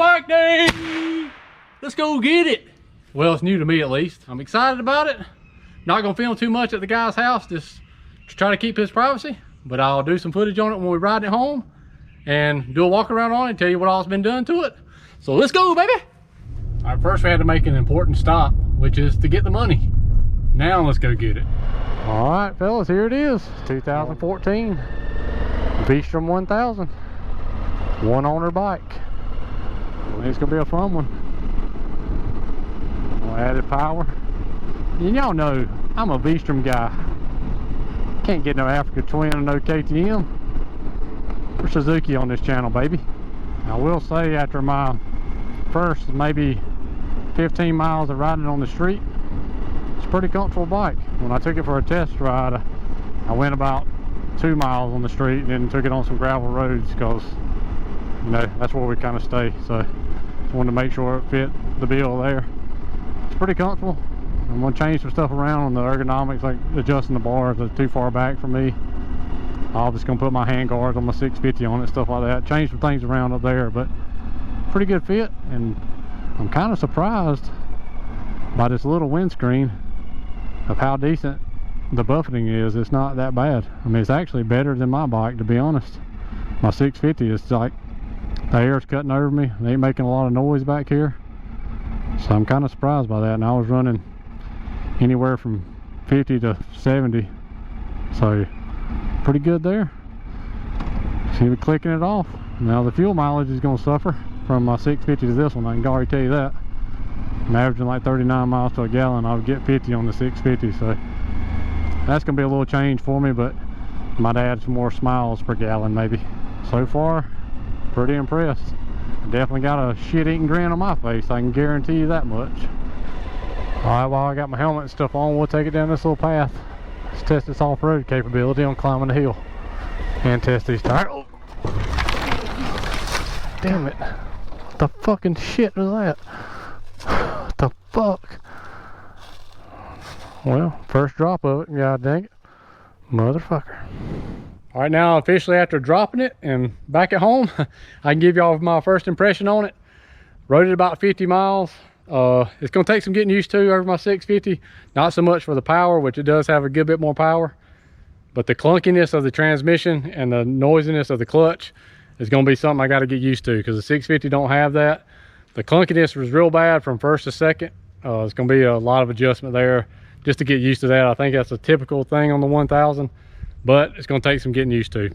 bike day. Let's go get it. Well, it's new to me at least. I'm excited about it. Not gonna film too much at the guy's house, just to try to keep his privacy, but I'll do some footage on it when we ride it home and do a walk around on it and tell you what all's been done to it. So let's go, baby. All right, first we had to make an important stop, which is to get the money. Now let's go get it. All right, fellas, here it is. 2014 V-Strom 1000. One owner bike. It's gonna be a fun one. Added power. And y'all know I'm a V-Strom guy. Can't get no Africa Twin or no KTM or Suzuki on this channel, baby. I will say, after my first maybe 15 miles of riding on the street, it's a pretty comfortable bike. When I took it for a test ride, I went about 2 miles on the street and then took it on some gravel roads because, you know, that's where we kind of stay. So just wanted to make sure it fit the bill there. It's pretty comfortable. I'm going to change some stuff around on the ergonomics, like adjusting the bars that's too far back for me. I'm just going to put my hand guards on my 650 on it, stuff like that. Change some things around up there, but pretty good fit. And I'm kind of surprised by this little windscreen of how decent the buffeting is. It's not that bad. I mean, it's actually better than my bike, to be honest. My 650 is like, the air's cutting over me. It ain't making a lot of noise back here. So I'm kind of surprised by that. And I was running anywhere from 50 to 70, so pretty good there. See me clicking it off. Now the fuel mileage is going to suffer from my 650 to this one, I can already tell you that. I'm averaging like 39 miles to a gallon. I would get 50 on the 650, so that's going to be a little change for me, but might add some more smiles per gallon maybe. So far, pretty impressed. Definitely got a shit-eating grin on my face, I can guarantee you that much. Alright, while I got my helmet and stuff on, we'll take it down this little path. Let's test this off-road capability on climbing the hill. And test these tires. Oh. Damn it. What the fucking shit was that? What the fuck? Well, first drop of it, god dang it. Motherfucker. Alright, now officially after dropping it and back at home, I can give y'all my first impression on it. Rode it about 50 miles. It's going to take some getting used to over my 650. Not so much for the power, which it does have a good bit more power, but the clunkiness of the transmission and the noisiness of the clutch is going to be something I got to get used to, because the 650 don't have that. The clunkiness was real bad from first to second. It's going to be a lot of adjustment there just to get used to that. I think that's a typical thing on the 1000, but it's going to take some getting used to.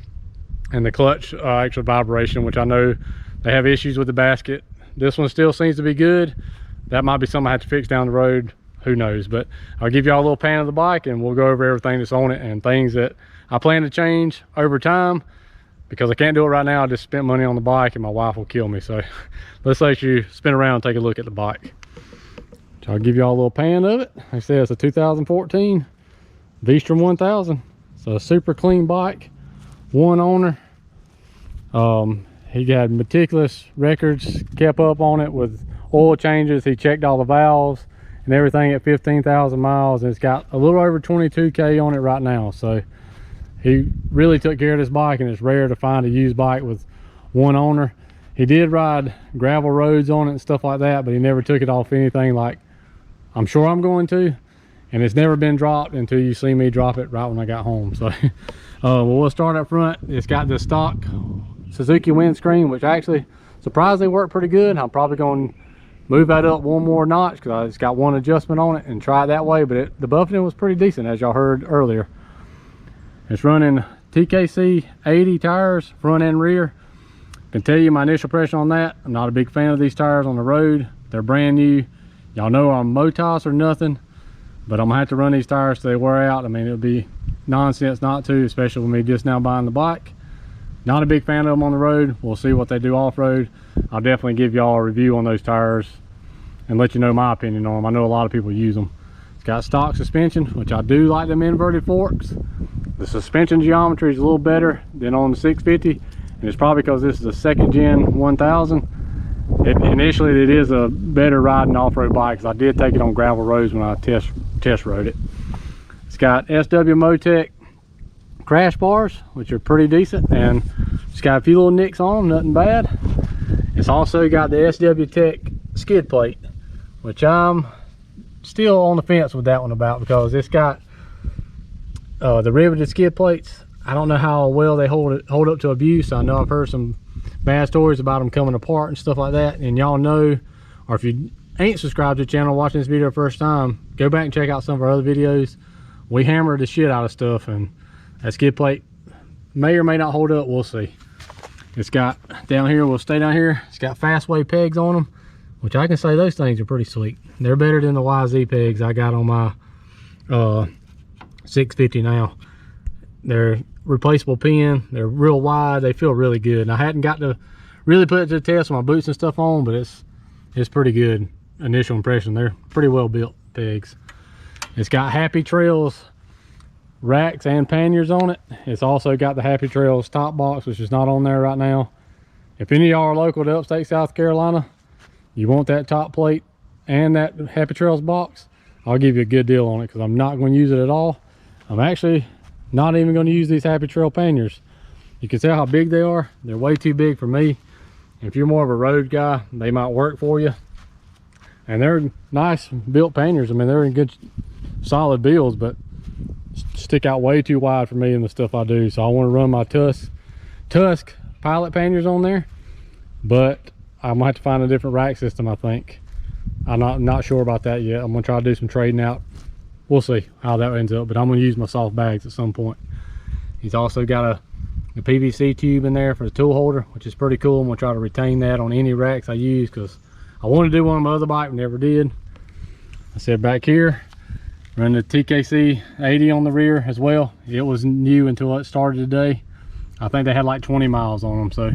And the clutch actual vibration, which I know they have issues with the basket. This one still seems to be good. That might be something I have to fix down the road, who knows. But I'll give y'all a little pan of the bike and we'll go over everything that's on it and things that I plan to change over time, because I can't do it right now. I just spent money on the bike and my wife will kill me. So let's let you spin around and take a look at the bike. So I'll give y'all a little pan of it. Like I said, it's a 2014 V-Strom 1000. It's a super clean bike, one owner. He got meticulous records kept up on it with oil changes. He checked all the valves and everything at 15,000 miles, and it's got a little over 22k on it right now. So he really took care of this bike, and it's rare to find a used bike with one owner. He did ride gravel roads on it and stuff like that, but he never took it off anything like I'm sure I'm going to, and it's never been dropped until you see me drop it right when I got home. So well, we'll start up front. It's got the stock Suzuki windscreen, which actually surprisingly worked pretty good. I'm probably going to move that up one more notch because it's got one adjustment on it and try it that way, but the buffeting was pretty decent, as y'all heard earlier. It's running TKC 80 tires, front and rear. Can tell you my initial impression on that. I'm not a big fan of these tires on the road. They're brand new. Y'all know I'm Motos or nothing, but I'm gonna have to run these tires till they wear out. I mean, it would be nonsense not to, especially with me just now buying the bike. Not a big fan of them on the road. We'll see what they do off-road. I'll definitely give y'all a review on those tires and let you know my opinion on them. I know a lot of people use them. It's got stock suspension, which I do like them inverted forks. The suspension geometry is a little better than on the 650, and it's probably because this is a second gen 1000. Initially, it is a better riding off-road bike, because I did take it on gravel roads when I test rode it. It's got SW Motec crash bars, which are pretty decent, and it's got a few little nicks on them, nothing bad. It's also got the SW Tech skid plate, which I'm still on the fence with that one about, because it's got the riveted skid plates. I don't know how well they hold up to abuse. I know I've heard some bad stories about them coming apart and stuff like that. And y'all know, or if you ain't subscribed to the channel, watching this video first time, go back and check out some of our other videos. We hammer the shit out of stuff, and that skid plate may or may not hold up. We'll see. It's got down here, we'll stay down here, it's got fastway pegs on them, which I can say those things are pretty sweet. They're better than the YZ pegs I got on my 650 now. They're replaceable pin, they're real wide, they feel really good. And I hadn't got to really put it to the test with my boots and stuff on, but it's pretty good initial impression. They're pretty well built pegs. It's got Happy Trails racks and panniers on it. It's also got the Happy Trails top box, which is not on there right now. If any of y'all are local to upstate South Carolina, you want that top plate and that Happy Trails box, I'll give you a good deal on it, because I'm not going to use it at all. I'm actually not even going to use these Happy Trail panniers. You can tell how big they are. They're way too big for me. If you're more of a road guy, they might work for you. And they're nice built panniers. I mean, they're in good solid builds, but stick out way too wide for me in the stuff I do. So I want to run my Tusk pilot panniers on there, but I might have to find a different rack system, I think. I'm not sure about that yet. I'm gonna try to do some trading out. We'll see how that ends up, but I'm gonna use my soft bags at some point. He's also got a PVC tube in there for the tool holder, which is pretty cool. I'm gonna try to retain that on any racks I use, because I want to do one on my other bike, never did. I said back here, run the TKC 80 on the rear as well. It was new until it started today. I think they had like 20 miles on them. So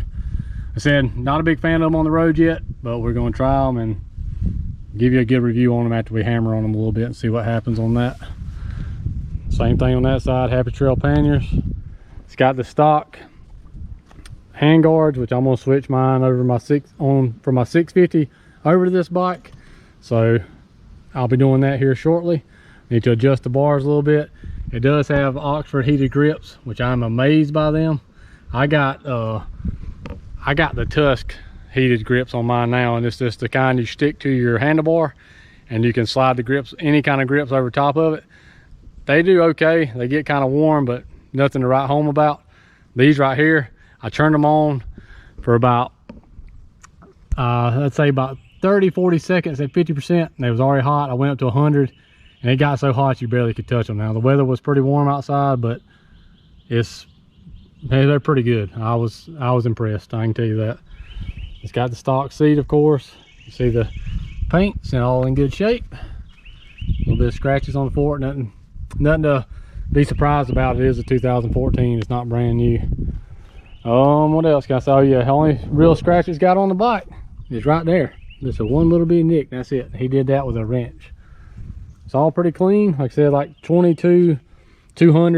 I said, not a big fan of them on the road yet, but we're going to try them and give you a good review on them after we hammer on them a little bit and see what happens on that. Same thing on that side, Happy Trail panniers. It's got the stock hand guards, which I'm going to switch mine over from my 650 over to this bike. So I'll be doing that here shortly. Need to adjust the bars a little bit. It does have Oxford heated grips, which I'm amazed by them. I got the Tusk heated grips on mine now, and it's just the kind you stick to your handlebar, and you can slide the grips, any kind of grips, over top of it. They do okay. They get kind of warm, but nothing to write home about. These right here, I turned them on for about let's say about 30-40 seconds at 50%, and they was already hot. I went up to 100, and it got so hot you barely could touch them. Now the weather was pretty warm outside, but they're pretty good. I was impressed, I can tell you that. It's got the stock seat, of course. You see the paint's all in good shape. A little bit of scratches on the fork, nothing to be surprised about. It is a 2014, it's not brand new. What else can I say? Oh yeah, the only real scratch it's got on the bike is right there. Just a one little bitty nick, that's it. He did that with a wrench. It's all pretty clean. Like I said, like 200,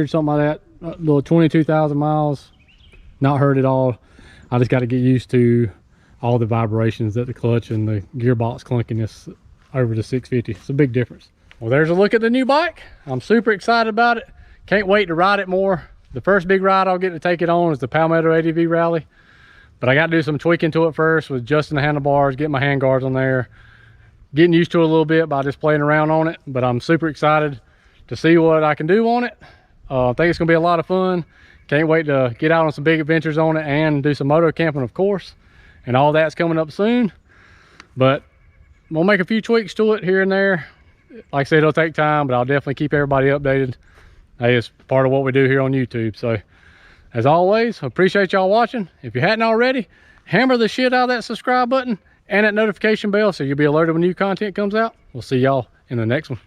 something like that. Little 22,000 miles, not hurt at all. I just got to get used to all the vibrations that the clutch and the gearbox clunkiness over the 650. It's a big difference. Well, there's a look at the new bike. I'm super excited about it. Can't wait to ride it more. The first big ride I'll get to take it on is the Palmetto ADV Rally, but I got to do some tweaking to it first with adjusting the handlebars, getting my hand guards on there, getting used to it a little bit by just playing around on it. But I'm super excited to see what I can do on it. I think it's gonna be a lot of fun. Can't wait to get out on some big adventures on it and do some moto camping, of course, and all that's coming up soon. But we'll make a few tweaks to it here and there. Like I said, it'll take time, but I'll definitely keep everybody updated. Hey, it's part of what we do here on YouTube. So as always, I appreciate y'all watching. If you hadn't already, hammer the shit out of that subscribe button and that notification bell so you'll be alerted when new content comes out. We'll see y'all in the next one.